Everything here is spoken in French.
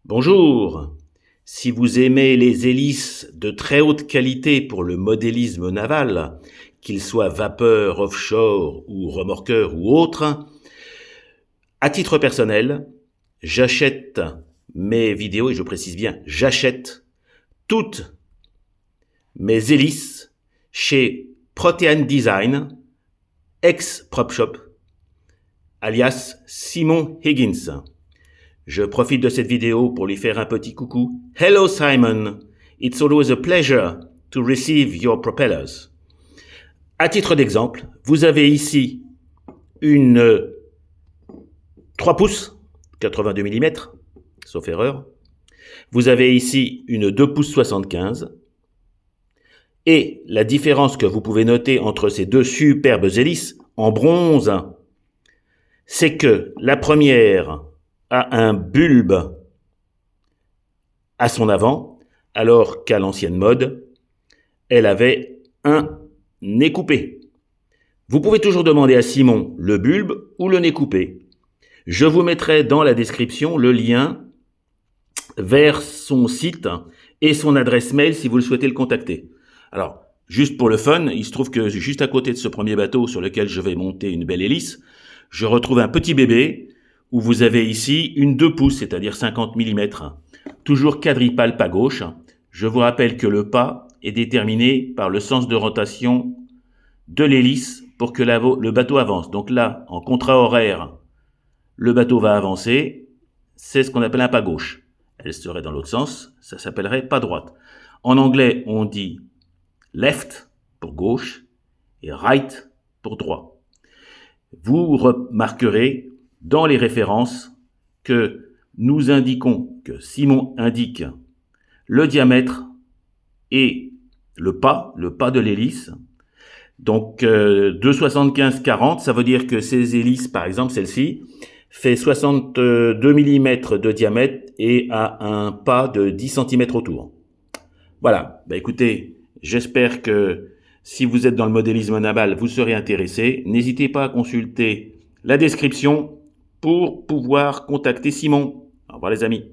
Bonjour. Si vous aimez les hélices de très haute qualité pour le modélisme naval, qu'ils soient vapeur, offshore ou remorqueur ou autre, à titre personnel, j'achète mes vidéos, et je précise bien, j'achète toutes mes hélices chez Protean Design, ex-Prop Shop, alias Simon Higgins. Je profite de cette vidéo pour lui faire un petit coucou. Hello Simon, it's always a pleasure to receive your propellers. À titre d'exemple, vous avez ici une 3 pouces, 82 mm, sauf erreur. Vous avez ici une 2 pouces 75. Et la différence que vous pouvez noter entre ces deux superbes hélices en bronze, c'est que la première a un bulbe à son avant, alors qu'à l'ancienne mode, elle avait un nez coupé. Vous pouvez toujours demander à Simon le bulbe ou le nez coupé. Je vous mettrai dans la description le lien vers son site et son adresse mail si vous le souhaitez le contacter. Alors, juste pour le fun, il se trouve que juste à côté de ce premier bateau sur lequel je vais monter une belle hélice, je retrouve un petit bébé où vous avez ici une 2 pouces, c'est-à-dire 50 mm, toujours quadripale pas gauche. Je vous rappelle que le pas est déterminé par le sens de rotation de l'hélice pour que le bateau avance. Donc là, en contrat horaire, le bateau va avancer, c'est ce qu'on appelle un pas gauche. Elle serait dans l'autre sens, ça s'appellerait pas droite. En anglais, on dit left pour gauche et right pour droit. Vous remarquerez dans les références que nous indiquons, que Simon indique le diamètre et le pas de l'hélice. Donc 2,75-40, ça veut dire que ces hélices, par exemple celle-ci, fait 62 mm de diamètre et a un pas de 10 cm autour. Voilà, écoutez, j'espère que si vous êtes dans le modélisme naval, vous serez intéressé. N'hésitez pas à consulter la description pour pouvoir contacter Simon. Au revoir les amis.